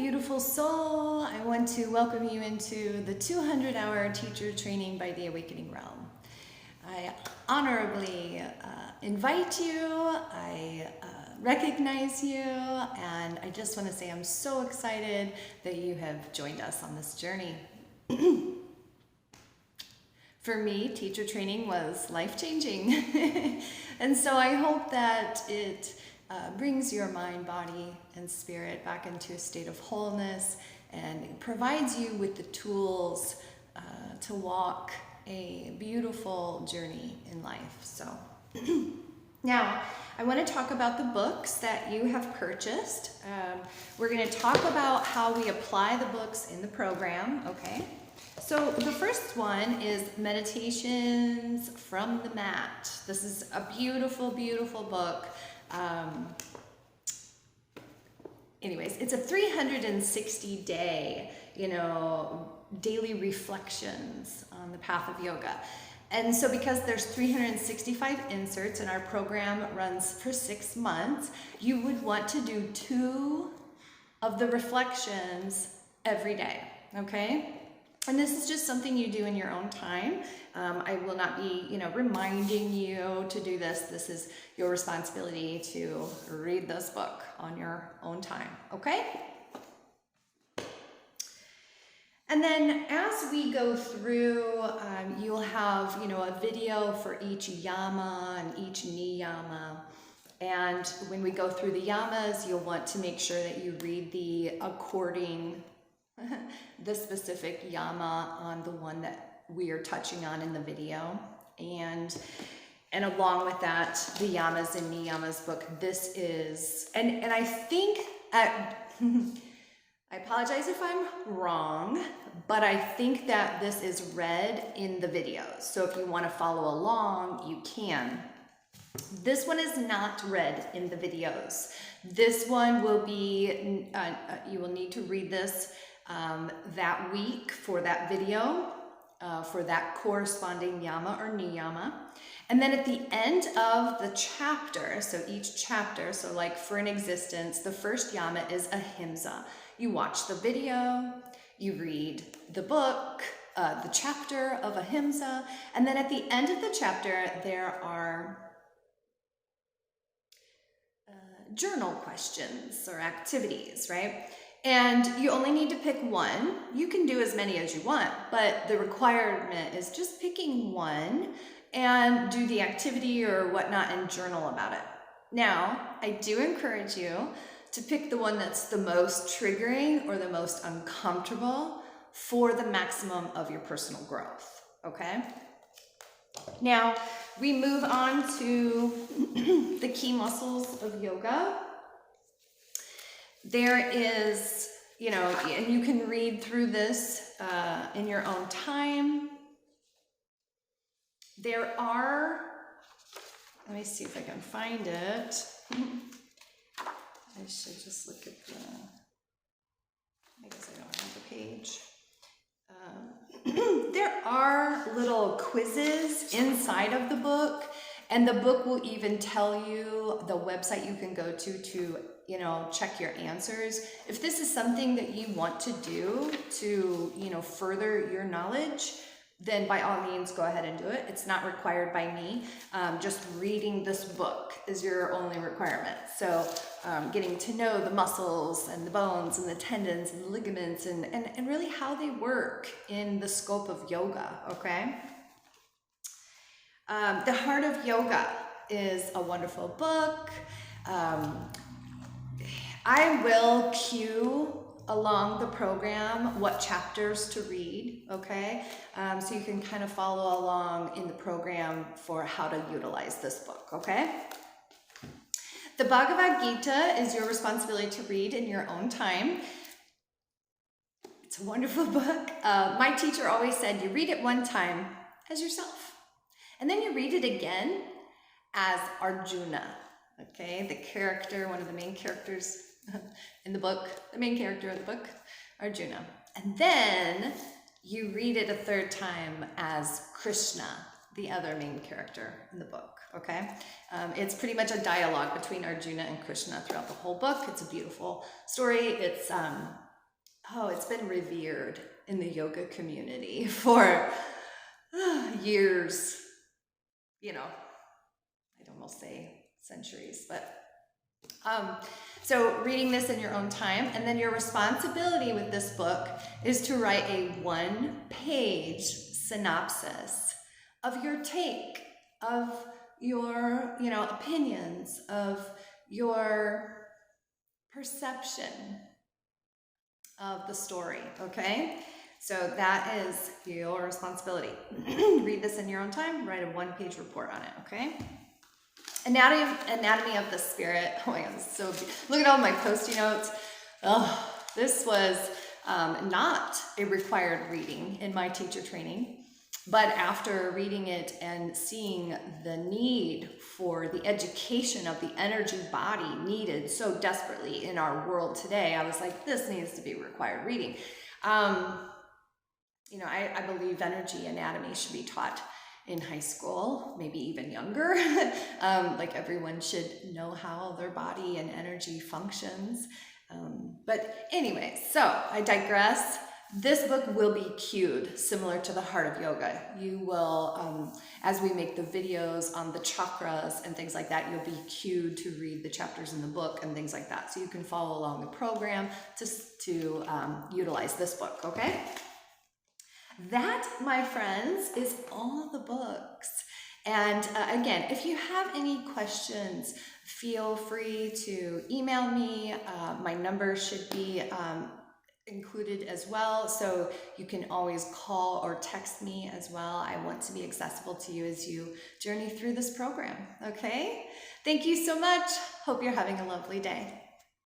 beautiful soul. I want to welcome you into the 200-hour teacher training by the Awakening Realm. I honorably invite you, I recognize you, and I just want to say I'm so excited that you have joined us on this journey. For me, teacher training was life-changing, and so I hope that it brings your mind, body, and spirit back into a state of wholeness and provides you with the tools to walk a beautiful journey in life. So now I want to talk about the books that you have purchased. We're going to talk about how we apply the books in the program, okay? So the first one is Meditations from the Mat. This is a beautiful, beautiful book. Anyways, it's a 360-day, daily reflections on the path of yoga. And so because there's 365 inserts and our program runs for 6 months, you would want to do 2 of the reflections every day, okay? And this is just something you do in your own time. I will not be, reminding you to do this. This is your responsibility to read this book on your own time, okay? And then as we go through, you'll have, a video for each yama and each niyama. And when we go through the yamas, you'll want to make sure that you read the specific yama on the one that we are touching on in the video. And along with that, the yamas and niyamas book, this is, and I think, I apologize if I'm wrong, but I think that this is read in the videos. So if you want to follow along, you can. This one is not read in the videos. This one will be, you will need to read this that week for that video, for that corresponding yama or niyama. And then at the end of the chapter, so each chapter, so like for an existence, the first yama is ahimsa. You watch the video, you read the book, the chapter of ahimsa, and then at the end of the chapter, there are journal questions or activities, right? And you only need to pick one. You can do as many as you want, but the requirement is just picking one and do the activity or whatnot and journal about it. Now, I do encourage you to pick the one that's the most triggering or the most uncomfortable for the maximum of your personal growth, okay? Now, we move on to the key muscles of yoga. There is, and you can read through this in your own time. There are, let me see if I can find it. I should just look at I guess I don't have the page. There are little quizzes inside of the book, and the book will even tell you the website you can go to check your answers. If this is something that you want to do to, further your knowledge, then by all means, go ahead and do it. It's not required by me. Just reading this book is your only requirement. So getting to know the muscles and the bones and the tendons and the ligaments and really how they work in the scope of yoga, okay? The Heart of Yoga is a wonderful book. I will cue along the program what chapters to read, okay? So you can kind of follow along in the program for how to utilize this book, okay? The Bhagavad Gita is your responsibility to read in your own time. It's a wonderful book. My teacher always said you read it one time as yourself, and then you read it again as Arjuna, okay? The character, one of the main characters in the book, the main character of the book, Arjuna. And then you read it a third time as Krishna, the other main character in the book, okay? It's pretty much a dialogue between Arjuna and Krishna throughout the whole book. It's a beautiful story. It's it's been revered in the yoga community for years, you know, I'd almost say centuries, but so reading this in your own time, and then your responsibility with this book is to write a 1-page synopsis of your take, of your, opinions, of your perception of the story, okay? So that is your responsibility. Read this in your own time, write a 1-page report on it, okay? Anatomy of the Spirit. Oh my God, this is so beautiful. Look at all my Post-it notes. Oh, this was not a required reading in my teacher training, but after reading it and seeing the need for the education of the energy body needed so desperately in our world today, I was like, this needs to be required reading. I believe energy anatomy should be taught in high school, maybe even younger. Like everyone should know how their body and energy functions. But anyway, so I digress. This book will be cued similar to the Heart of Yoga. You will, as we make the videos on the chakras and things like that, you'll be cued to read the chapters in the book and things like that. So you can follow along the program to utilize this book, okay? That, my friends, is all the books. And again, if you have any questions, feel free to email me. My number should be included as well, so you can always call or text me as well. I want to be accessible to you as you journey through this program, okay? Thank you so much. Hope you're having a lovely day.